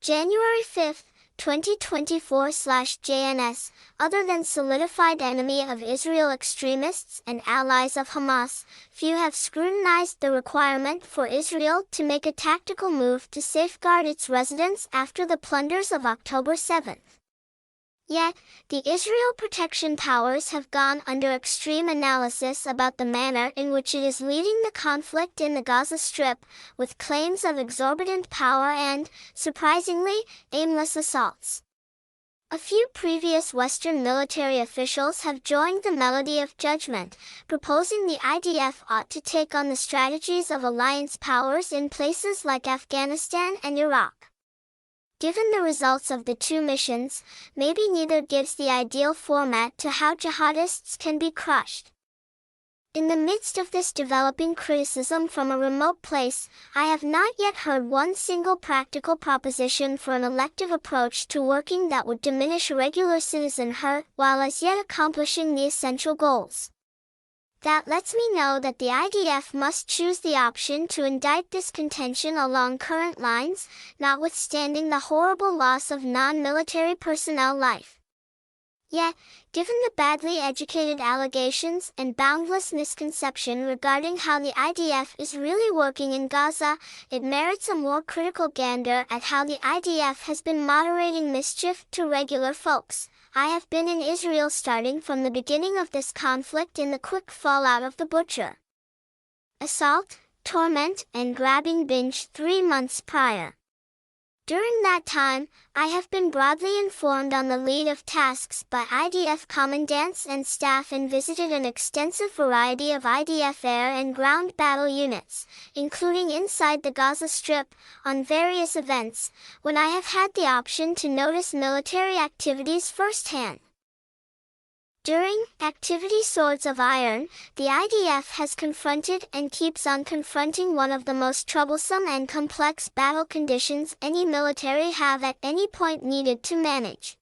January 5, 2024/JNS, other than solidified enemy of Israel extremists and allies of Hamas, few have scrutinized the requirement for Israel to make a tactical move to safeguard its residents after the plunders of October 7. Yet, the Israel protection powers have gone under extreme analysis about the manner in which it is leading the conflict in the Gaza Strip, with claims of exorbitant power and, surprisingly, aimless assaults. A few previous Western military officials have joined the melody of judgment, proposing the IDF ought to take on the strategies of alliance powers in places like Afghanistan and Iraq. Given the results of the two missions, maybe neither gives the ideal format to how jihadists can be crushed. In the midst of this developing criticism from a remote place, I have not yet heard one single practical proposition for an elective approach to working that would diminish regular citizen hurt while as yet accomplishing the essential goals. That lets me know that the IDF must choose the option to indict this contention along current lines, notwithstanding the horrible loss of non-military personnel life. Yet, given the badly educated allegations and boundless misconception regarding how the IDF is really working in Gaza, it merits a more critical gander at how the IDF has been moderating mischief to regular folks. I have been in Israel starting from the beginning of this conflict in the quick fallout of the butcher, assault, torment, and grabbing binge 3 months prior. During that time, I have been broadly informed on the lead of tasks by IDF commandants and staff and visited an extensive variety of IDF air and ground battle units, including inside the Gaza Strip, on various events, when I have had the option to notice military activities firsthand. During Activity Swords of Iron, the IDF has confronted and keeps on confronting one of the most troublesome and complex battle conditions any military have at any point needed to manage.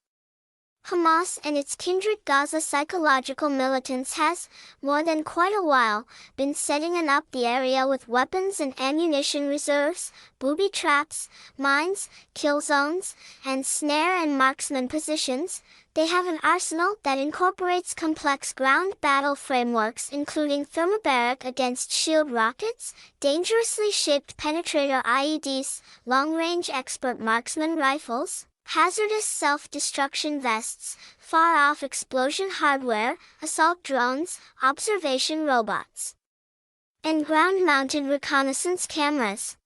Hamas and its kindred Gaza psychological militants has, more than quite a while, been setting up the area with weapons and ammunition reserves, booby traps, mines, kill zones, and snare and marksman positions. They have an arsenal that incorporates complex ground battle frameworks including thermobaric against shield rockets, dangerously shaped penetrator IEDs, long-range expert marksman rifles, hazardous self-destruction vests, far-off explosion hardware, assault drones, observation robots, and ground-mounted reconnaissance cameras.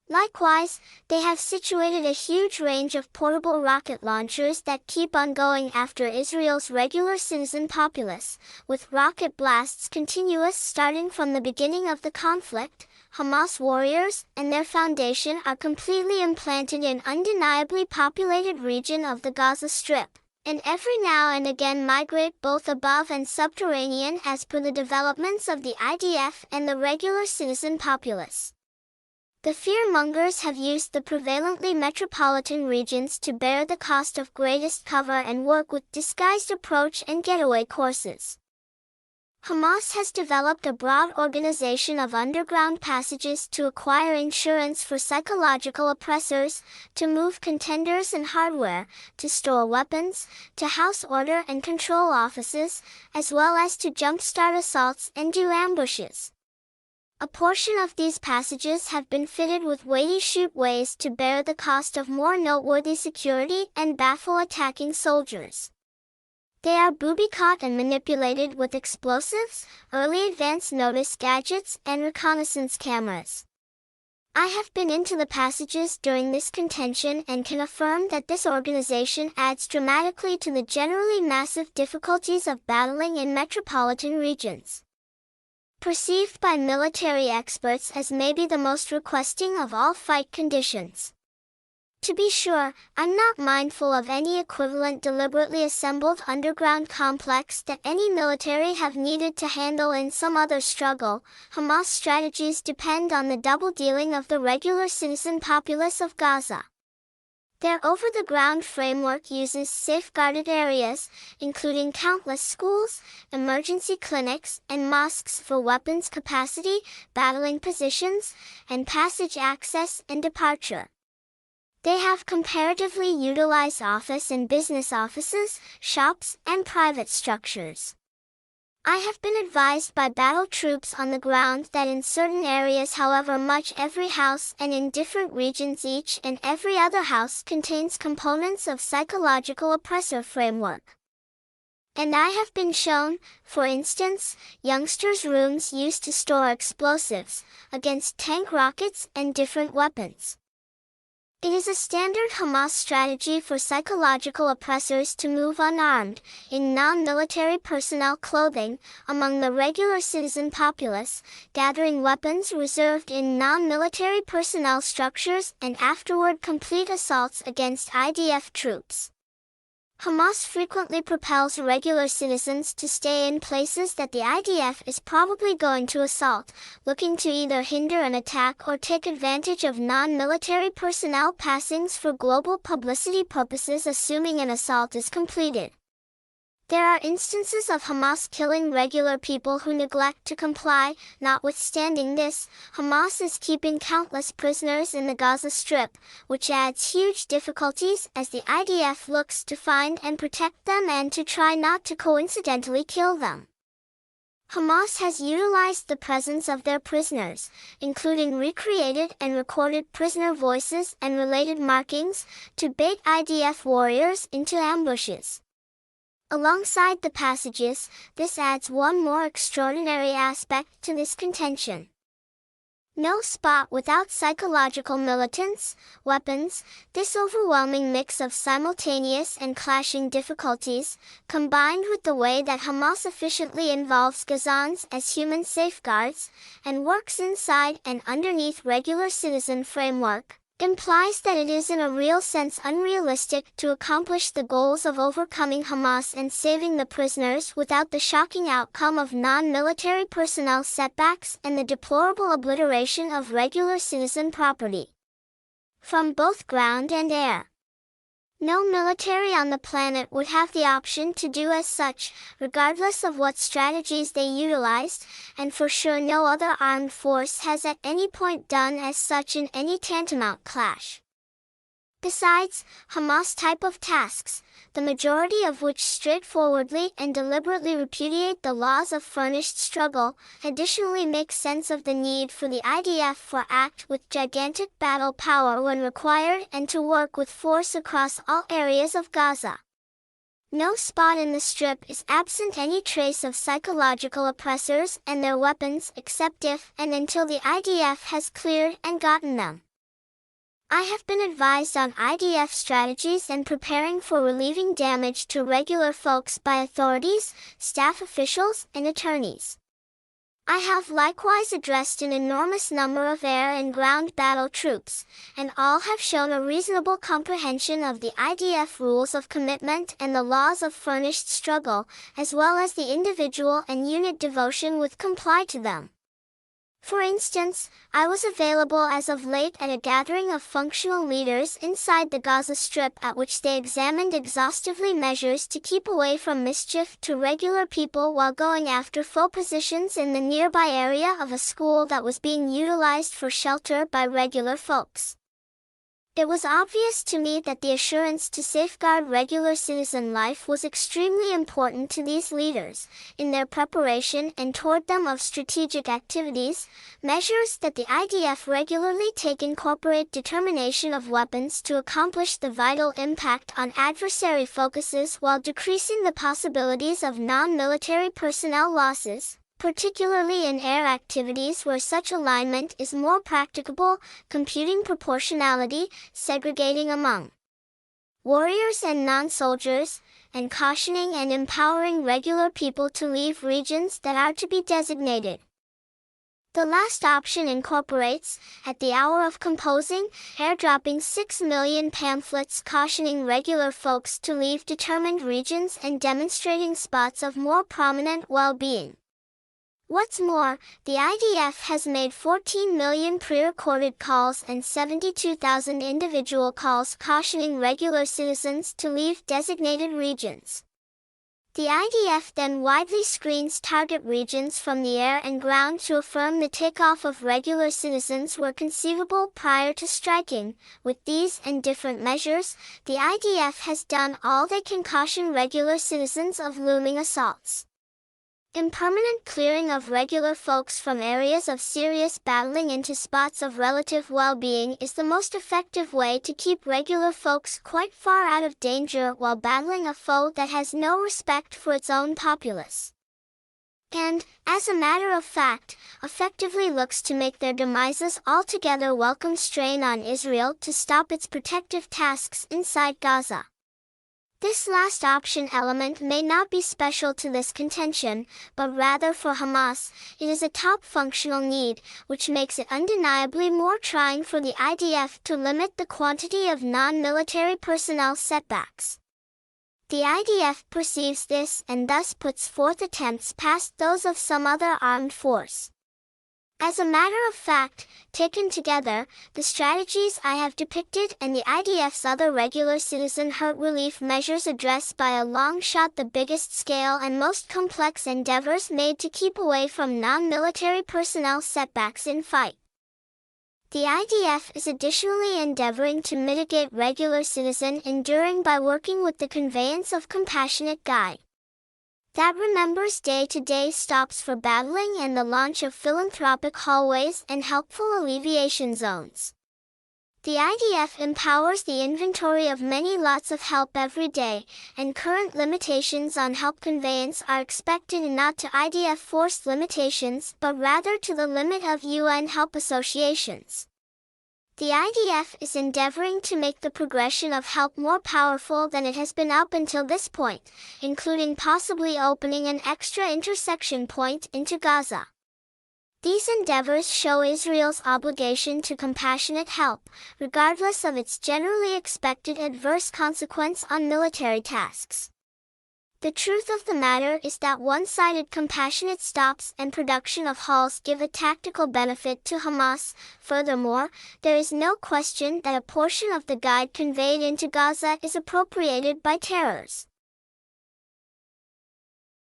Likewise, they have situated a huge range of portable rocket launchers that keep on going after Israel's regular citizen populace, with rocket blasts continuous starting from the beginning of the conflict. Hamas warriors and their foundation are completely implanted in undeniably populated region of the Gaza Strip, and every now and again migrate both above and subterranean as per the developments of the IDF and the regular citizen populace. The fearmongers have used the prevalently metropolitan regions to bear the cost of greatest cover and work with disguised approach and getaway courses. Hamas has developed a broad organization of underground passages to acquire insurance for psychological oppressors, to move contenders and hardware, to store weapons, to house order and control offices, as well as to jumpstart assaults and do ambushes. A portion of these passages have been fitted with weighty shootways to bear the cost of more noteworthy security and baffle attacking soldiers. They are booby-caught and manipulated with explosives, early advance notice gadgets, and reconnaissance cameras. I have been into the passages during this contention and can affirm that this organization adds dramatically to the generally massive difficulties of battling in metropolitan regions. Perceived by military experts as maybe the most requesting of all fight conditions. To be sure, I'm not mindful of any equivalent deliberately assembled underground complex that any military have needed to handle in some other struggle. Hamas strategies depend on the double dealing of the regular citizen populace of Gaza. Their over-the-ground framework uses safeguarded areas, including countless schools, emergency clinics, and mosques for weapons capacity, battling positions, and passage access and departure. They have comparatively utilized office and business offices, shops, and private structures. I have been advised by battle troops on the ground that in certain areas, however much every house and in different regions each and every other house contains components of psychological oppressor framework. And I have been shown, for instance, youngsters' rooms used to store explosives against tank rockets and different weapons. It is a standard Hamas strategy for psychological oppressors to move unarmed, in non-military personnel clothing, among the regular citizen populace, gathering weapons reserved in non-military personnel structures and afterward complete assaults against IDF troops. Hamas frequently propels regular citizens to stay in places that the IDF is probably going to assault, looking to either hinder an attack or take advantage of non-military personnel passings for global publicity purposes, assuming an assault is completed. There are instances of Hamas killing regular people who neglect to comply. Notwithstanding this, Hamas is keeping countless prisoners in the Gaza Strip, which adds huge difficulties as the IDF looks to find and protect them and to try not to coincidentally kill them. Hamas has utilized the presence of their prisoners, including recreated and recorded prisoner voices and related markings, to bait IDF warriors into ambushes. Alongside the passages, this adds one more extraordinary aspect to this contention. No spot without psychological militants, weapons. This overwhelming mix of simultaneous and clashing difficulties, combined with the way that Hamas efficiently involves Gazans as human safeguards, and works inside and underneath regular citizen framework, implies that it is in a real sense unrealistic to accomplish the goals of overcoming Hamas and saving the prisoners without the shocking outcome of non-military personnel setbacks and the deplorable obliteration of regular citizen property. From both ground and air. No military on the planet would have the option to do as such, regardless of what strategies they utilized, and for sure no other armed force has at any point done as such in any tantamount clash. Besides, Hamas type of tasks, the majority of which straightforwardly and deliberately repudiate the laws of furnished struggle, additionally make sense of the need for the IDF to act with gigantic battle power when required and to work with force across all areas of Gaza. No spot in the Strip is absent any trace of psychological oppressors and their weapons except if and until the IDF has cleared and gotten them. I have been advised on IDF strategies and preparing for relieving damage to regular folks by authorities, staff officials, and attorneys. I have likewise addressed an enormous number of air and ground battle troops, and all have shown a reasonable comprehension of the IDF rules of commitment and the laws of furnished struggle, as well as the individual and unit devotion with comply to them. For instance, I was available as of late at a gathering of functional leaders inside the Gaza Strip at which they examined exhaustively measures to keep away from mischief to regular people while going after faux positions in the nearby area of a school that was being utilized for shelter by regular folks. It was obvious to me that the assurance to safeguard regular citizen life was extremely important to these leaders, in their preparation and toward them of strategic activities. Measures that the IDF regularly take incorporate determination of weapons to accomplish the vital impact on adversary focuses while decreasing the possibilities of non-military personnel losses, particularly in air activities where such alignment is more practicable, computing proportionality, segregating among warriors and non-soldiers, and cautioning and empowering regular people to leave regions that are to be designated. The last option incorporates, at the hour of composing, airdropping 6 million pamphlets cautioning regular folks to leave determined regions and demonstrating spots of more prominent well-being. What's more, the IDF has made 14 million pre-recorded calls and 72,000 individual calls cautioning regular citizens to leave designated regions. The IDF then widely screens target regions from the air and ground to affirm the takeoff of regular citizens were conceivable prior to striking. With these and different measures, the IDF has done all they can caution regular citizens of looming assaults. Impermanent clearing of regular folks from areas of serious battling into spots of relative well-being is the most effective way to keep regular folks quite far out of danger while battling a foe that has no respect for its own populace. And, as a matter of fact, effectively looks to make their demises altogether welcome strain on Israel to stop its protective tasks inside Gaza. This last option element may not be special to this contention, but rather for Hamas, it is a top functional need, which makes it undeniably more trying for the IDF to limit the quantity of non-military personnel setbacks. The IDF perceives this and thus puts forth attempts past those of some other armed force. As a matter of fact, taken together, the strategies I have depicted and the IDF's other regular citizen hurt relief measures address by a long shot the biggest scale and most complex endeavors made to keep away from non-military personnel setbacks in fight. The IDF is additionally endeavoring to mitigate regular citizen enduring by working with the conveyance of compassionate guide that remembers day-to-day stops for battling and the launch of philanthropic hallways and helpful alleviation zones. The IDF empowers the inventory of many lots of help every day, and current limitations on help conveyance are expected not to IDF forced limitations but rather to the limit of UN help associations. The IDF is endeavoring to make the progression of help more powerful than it has been up until this point, including possibly opening an extra intersection point into Gaza. These endeavors show Israel's obligation to compassionate help, regardless of its generally expected adverse consequence on military tasks. The truth of the matter is that one-sided compassionate stops and production of hulls give a tactical benefit to Hamas. Furthermore, there is no question that a portion of the guide conveyed into Gaza is appropriated by terrorists.